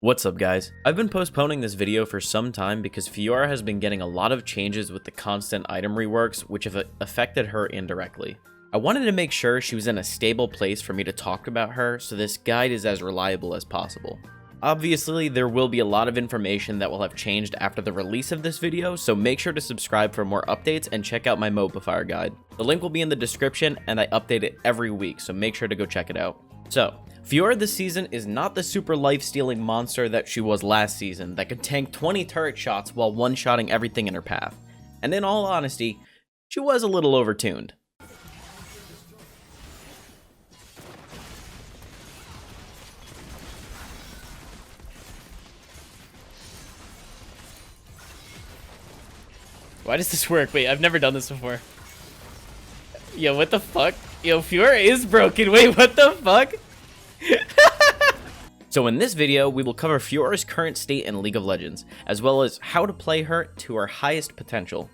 What's up guys? I've been postponing this video for some time because Fiora has been getting a lot of changes with the constant item reworks which have affected her indirectly. I wanted to make sure she was in a stable place for me to talk about her so this guide is as reliable as possible. Obviously, there will be a lot of information that will have changed after the release of this video, so make sure to subscribe for more updates and check out my Mobifier guide. The link will be in the description and I update it every week, so make sure to go check it out. So, Fiora this season is not the super life-stealing monster that she was last season that could tank 20 turret shots while one-shotting everything in her path. And in all honesty, she was a little overtuned. Why does this work? Wait, I've never done this before. Yo, what the fuck? Yo, Fiora is broken. Wait, what the fuck? So in this video, we will cover Fiora's current state in League of Legends, as well as how to play her to her highest potential.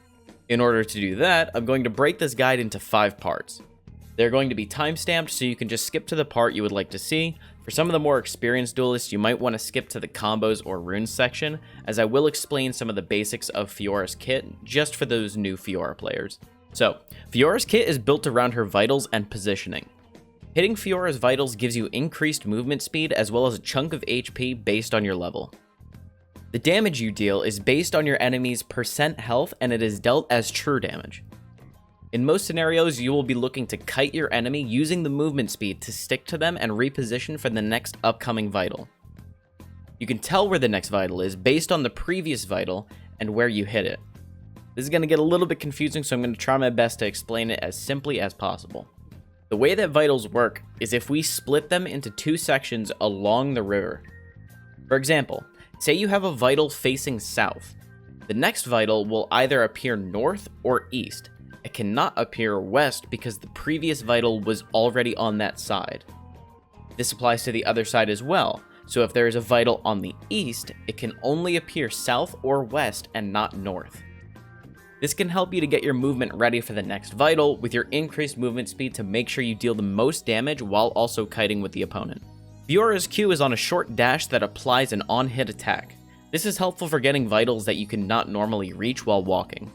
In order to do that, I'm going to break this guide into 5 parts. They're going to be timestamped, so you can just skip to the part you would like to see. For some of the more experienced duelists, you might want to skip to the combos or runes section, as I will explain some of the basics of Fiora's kit, just for those new Fiora players. So, Fiora's kit is built around her vitals and positioning. Hitting Fiora's vitals gives you increased movement speed as well as a chunk of HP based on your level. The damage you deal is based on your enemy's percent health and it is dealt as true damage. In most scenarios, you will be looking to kite your enemy using the movement speed to stick to them and reposition for the next upcoming vital. You can tell where the next vital is based on the previous vital and where you hit it. This is going to get a little bit confusing, so I'm going to try my best to explain it as simply as possible. The way that vitals work is if we split them into 2 sections along the river. For example, say you have a vital facing south. The next vital will either appear north or east. It cannot appear west because the previous vital was already on that side. This applies to the other side as well, so if there is a vital on the east, it can only appear south or west and not north. This can help you to get your movement ready for the next vital with your increased movement speed to make sure you deal the most damage while also kiting with the opponent. Fiora's Q is on a short dash that applies an on-hit attack. This is helpful for getting vitals that you cannot normally reach while walking.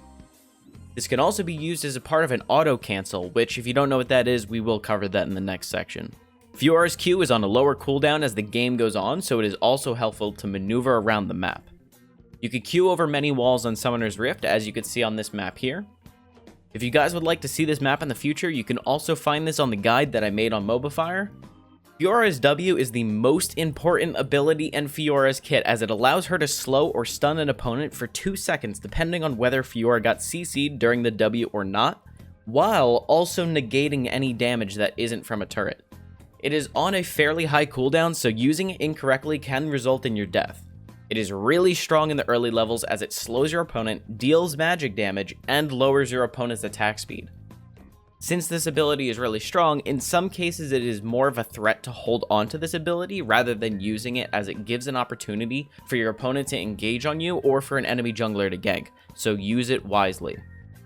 This can also be used as a part of an auto cancel, which if you don't know what that is, we will cover that in the next section. Fiora's Q is on a lower cooldown as the game goes on, so it is also helpful to maneuver around the map. You could Q over many walls on Summoner's Rift, as you can see on this map here. If you guys would like to see this map in the future, you can also find this on the guide that I made on Mobifier. Fiora's W is the most important ability in Fiora's kit, as it allows her to slow or stun an opponent for 2 seconds, depending on whether Fiora got CC'd during the W or not, while also negating any damage that isn't from a turret. It is on a fairly high cooldown, so using it incorrectly can result in your death. It is really strong in the early levels as it slows your opponent, deals magic damage, and lowers your opponent's attack speed. Since this ability is really strong, in some cases it is more of a threat to hold onto this ability rather than using it, as it gives an opportunity for your opponent to engage on you or for an enemy jungler to gank, so use it wisely.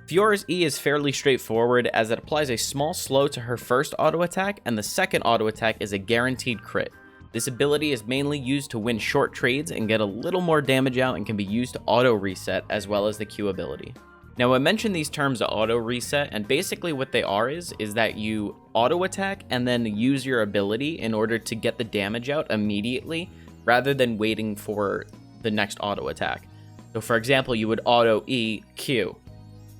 Fiora's E is fairly straightforward as it applies a small slow to her first auto attack, and the second auto attack is a guaranteed crit. This ability is mainly used to win short trades and get a little more damage out and can be used to auto reset as well as the Q ability. Now I mentioned these terms auto reset, and basically what they are is that you auto attack and then use your ability in order to get the damage out immediately rather than waiting for the next auto attack. So for example, you would auto E Q,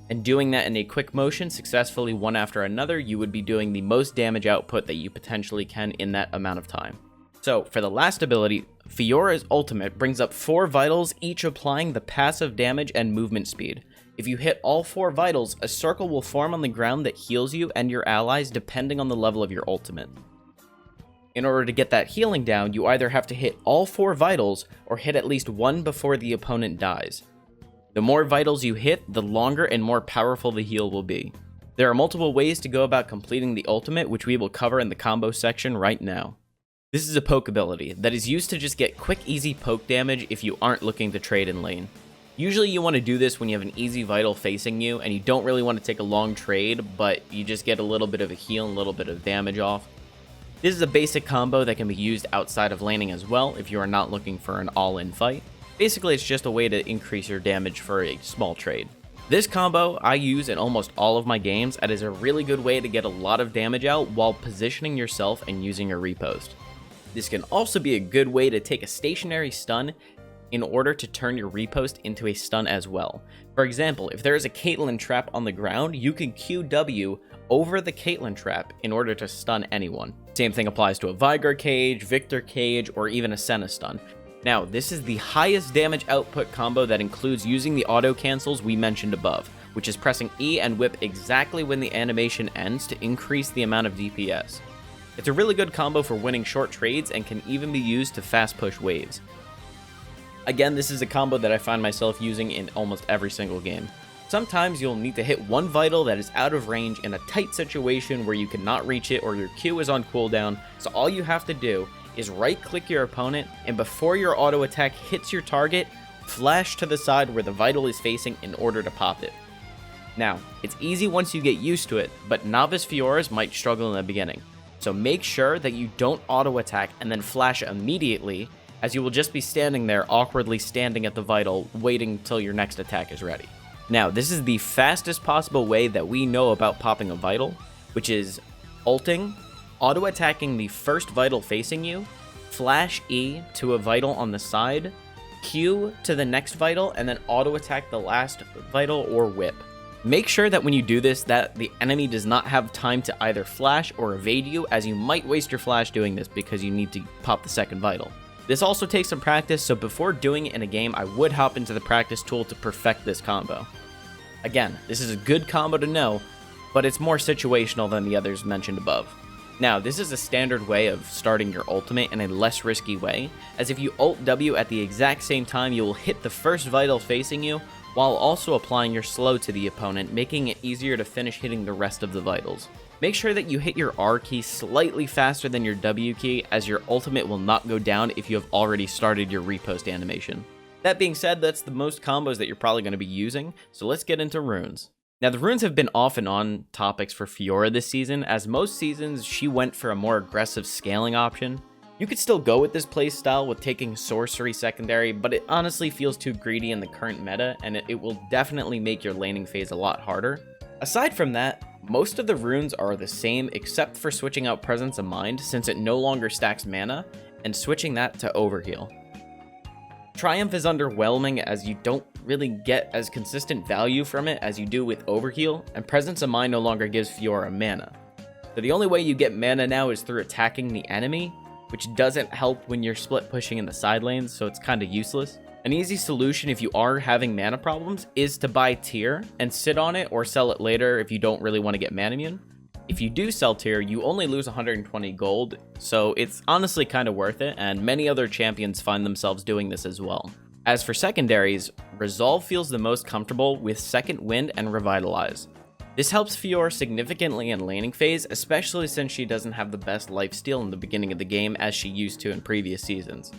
and doing that in a quick motion successfully one after another, you would be doing the most damage output that you potentially can in that amount of time. So, for the last ability, Fiora's ultimate brings up 4 vitals, each applying the passive damage and movement speed. If you hit all 4 vitals, a circle will form on the ground that heals you and your allies depending on the level of your ultimate. In order to get that healing down, you either have to hit all 4 vitals or hit at least 1 before the opponent dies. The more vitals you hit, the longer and more powerful the heal will be. There are multiple ways to go about completing the ultimate, which we will cover in the combo section right now. This is a poke ability that is used to just get quick, easy poke damage if you aren't looking to trade in lane. Usually you want to do this when you have an easy vital facing you and you don't really want to take a long trade, but you just get a little bit of a heal and a little bit of damage off. This is a basic combo that can be used outside of laning as well if you are not looking for an all-in fight. Basically, it's just a way to increase your damage for a small trade. This combo I use in almost all of my games, and is a really good way to get a lot of damage out while positioning yourself and using a repost. This can also be a good way to take a stationary stun in order to turn your repost into a stun as well. For example, if there is a Caitlyn trap on the ground, you can QW over the Caitlyn trap in order to stun anyone. Same thing applies to a Vigar cage, Victor cage, or even a Senna stun. Now, this is the highest damage output combo that includes using the auto cancels we mentioned above, which is pressing E and whip exactly when the animation ends to increase the amount of DPS. It's a really good combo for winning short trades and can even be used to fast push waves. Again, this is a combo that I find myself using in almost every single game. Sometimes you'll need to hit one vital that is out of range in a tight situation where you cannot reach it or your Q is on cooldown, so all you have to do is right-click your opponent, and before your auto attack hits your target, flash to the side where the vital is facing in order to pop it. Now, it's easy once you get used to it, but novice Fioras might struggle in the beginning, so make sure that you don't auto attack and then flash immediately, as you will just be standing there awkwardly standing at the vital waiting till your next attack is ready. Now, this is the fastest possible way that we know about popping a vital, which is ulting, auto-attacking the first vital facing you, flash E to a vital on the side, Q to the next vital, and then auto-attack the last vital or whip. Make sure that when you do this that the enemy does not have time to either flash or evade you, as you might waste your flash doing this because you need to pop the second vital. This also takes some practice, so before doing it in a game, I would hop into the practice tool to perfect this combo. Again, this is a good combo to know, but it's more situational than the others mentioned above. Now, this is a standard way of starting your ultimate in a less risky way, as if you ult W at the exact same time, you will hit the first vital facing you, while also applying your slow to the opponent, making it easier to finish hitting the rest of the vitals. Make sure that you hit your R key slightly faster than your W key, as your ultimate will not go down if you have already started your repost animation. That being said, that's the most combos that you're probably going to be using, so let's get into runes. Now, the runes have been off and on topics for Fiora this season, as most seasons she went for a more aggressive scaling option. You could still go with this playstyle with taking sorcery secondary, but it honestly feels too greedy in the current meta, and it will definitely make your laning phase a lot harder. Aside from that, most of the runes are the same except for switching out Presence of Mind, since it no longer stacks mana, and switching that to Overheal. Triumph is underwhelming, as you don't really get as consistent value from it as you do with Overheal, and Presence of Mind no longer gives Fiora mana. So the only way you get mana now is through attacking the enemy, which doesn't help when you're split pushing in the side lanes, so it's kinda useless. An easy solution if you are having mana problems is to buy tier and sit on it or sell it later if you don't really want to get mana immune. If you do sell tier, you only lose 120 gold, so it's honestly kind of worth it, and many other champions find themselves doing this as well. As for secondaries, Resolve feels the most comfortable with Second Wind and Revitalize. This helps Fiora significantly in laning phase, especially since she doesn't have the best lifesteal in the beginning of the game as she used to in previous seasons.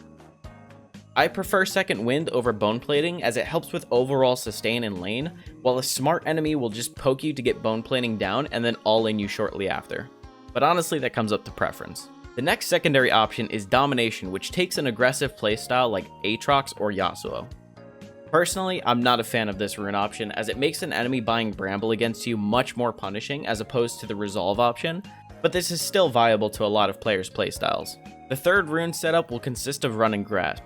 I prefer Second Wind over Bone Plating, as it helps with overall sustain in lane, while a smart enemy will just poke you to get Bone Plating down and then all-in you shortly after. But honestly, that comes up to preference. The next secondary option is Domination, which takes an aggressive playstyle like Aatrox or Yasuo. Personally, I'm not a fan of this rune option, as it makes an enemy buying Bramble against you much more punishing as opposed to the Resolve option, but this is still viable to a lot of players' playstyles. The third rune setup will consist of running Grasp.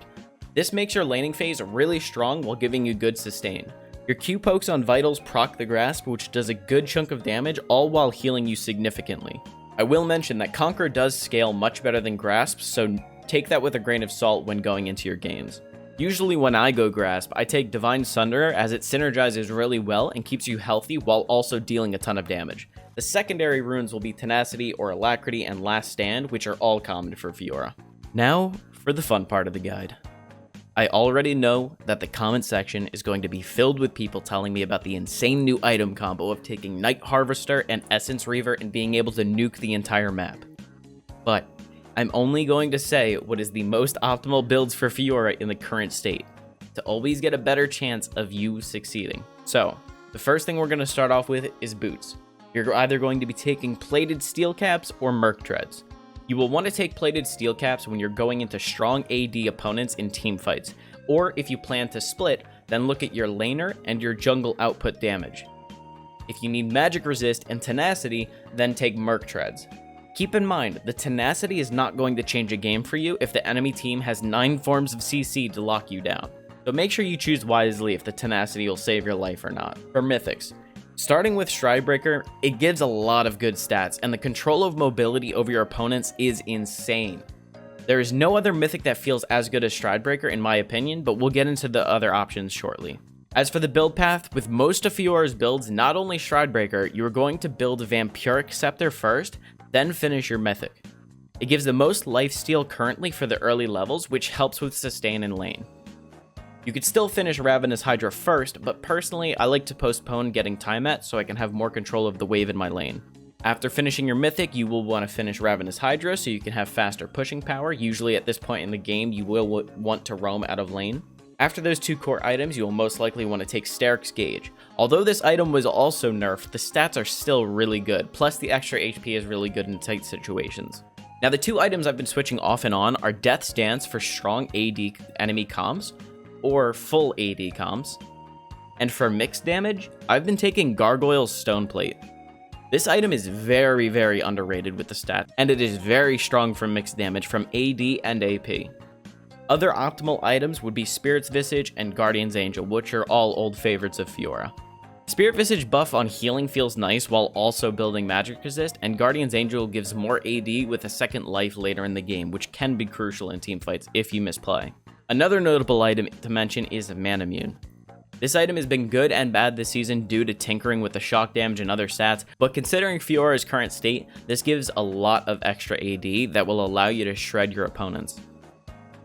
This makes your laning phase really strong while giving you good sustain. Your Q pokes on vitals proc the Grasp, which does a good chunk of damage, all while healing you significantly. I will mention that Conquer does scale much better than Grasp, so take that with a grain of salt when going into your games. Usually when I go Grasp, I take Divine Sunderer, as it synergizes really well and keeps you healthy while also dealing a ton of damage. The secondary runes will be Tenacity or Alacrity and Last Stand, which are all common for Fiora. Now, for the fun part of the guide. I already know that the comment section is going to be filled with people telling me about the insane new item combo of taking Night Harvester and Essence Reaver and being able to nuke the entire map. But I'm only going to say what is the most optimal builds for Fiora in the current state, to always get a better chance of you succeeding. So, the first thing we're going to start off with is boots. You're either going to be taking Plated Steel Caps or Merc Treads. You will want to take plated steel caps when you're going into strong AD opponents in team fights, or if you plan to split, then look at your laner and your jungle output damage. If you need magic resist and tenacity, then take merc treads. Keep in mind, the tenacity is not going to change a game for you if the enemy team has 9 forms of CC to lock you down. So make sure you choose wisely if the tenacity will save your life or not. For mythics, starting with Stridebreaker, it gives a lot of good stats, and the control of mobility over your opponents is insane. There is no other mythic that feels as good as Stridebreaker in my opinion, but we'll get into the other options shortly. As for the build path, with most of Fiora's builds, not only Stridebreaker, you are going to build Vampiric Scepter first, then finish your mythic. It gives the most lifesteal currently for the early levels, which helps with sustain in lane. You could still finish Ravenous Hydra first, but personally I like to postpone getting time at so I can have more control of the wave in my lane. After finishing your mythic, you will want to finish Ravenous Hydra so you can have faster pushing power. Usually at this point in the game you will want to roam out of lane. After those 2 core items, you will most likely want to take Steric's Gauge. Although this item was also nerfed, the stats are still really good, plus the extra HP is really good in tight situations. Now the 2 items I've been switching off and on are Death's Dance for strong AD enemy comms, or full AD comms. And for mixed damage, I've been taking Gargoyle's Stone Plate. This item is very underrated with the stat, and it is very strong for mixed damage from AD and AP. Other optimal items would be Spirit's Visage and Guardian's Angel, which are all old favorites of Fiora. Spirit Visage buff on healing feels nice while also building magic resist, and Guardian's Angel gives more AD with a second life later in the game, which can be crucial in team fights if you misplay. Another notable item to mention is Manamune. This item has been good and bad this season due to tinkering with the shock damage and other stats, but considering Fiora's current state, this gives a lot of extra AD that will allow you to shred your opponents.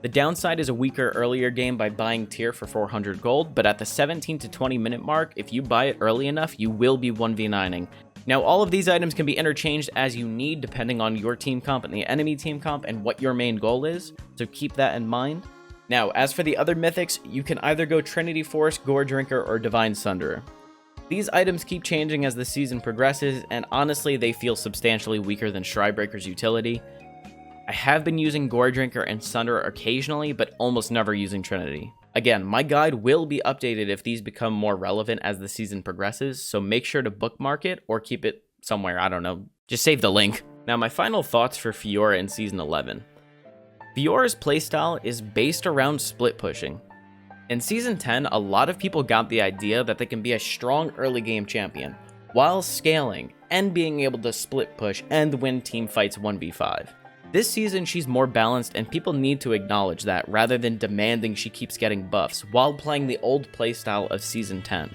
The downside is a weaker earlier game by buying tier for 400 gold, but at the 17 to 20 minute mark, if you buy it early enough, you will be 1v9ing. Now all of these items can be interchanged as you need depending on your team comp and the enemy team comp and what your main goal is, so keep that in mind. Now, as for the other mythics, you can either go Trinity Force, Gore Drinker, or Divine Sunderer. These items keep changing as the season progresses, and honestly they feel substantially weaker than Stridebreaker's utility. I have been using Gore Drinker and Sunderer occasionally, but almost never using Trinity. Again, my guide will be updated if these become more relevant as the season progresses, so make sure to bookmark it or keep it somewhere, I don't know, just save the link. Now my final thoughts for Fiora in Season 11. Fiora's playstyle is based around split pushing. In Season 10, a lot of people got the idea that they can be a strong early game champion, while scaling and being able to split push and win team fights 1v5. This season, she's more balanced, and people need to acknowledge that rather than demanding she keeps getting buffs while playing the old playstyle of Season 10.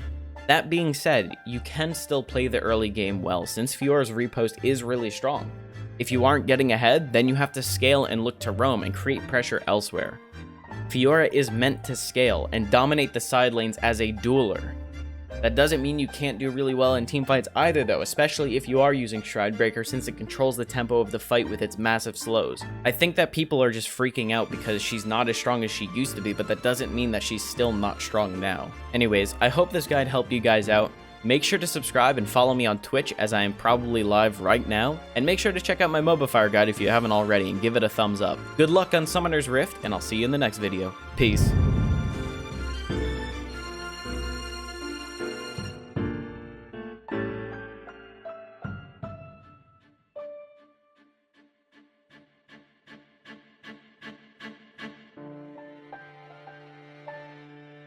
That being said, you can still play the early game well since Fiora's repost is really strong. If you aren't getting ahead, then you have to scale and look to roam and create pressure elsewhere. Fiora is meant to scale and dominate the side lanes as a dueler. That doesn't mean you can't do really well in teamfights either though, especially if you are using Stridebreaker since it controls the tempo of the fight with its massive slows. I think that people are just freaking out because she's not as strong as she used to be, but that doesn't mean that she's still not strong now. Anyways, I hope this guide helped you guys out. Make sure to subscribe and follow me on Twitch as I am probably live right now, and make sure to check out my Mobifire guide if you haven't already and give it a thumbs up. Good luck on Summoner's Rift, and I'll see you in the next video. Peace.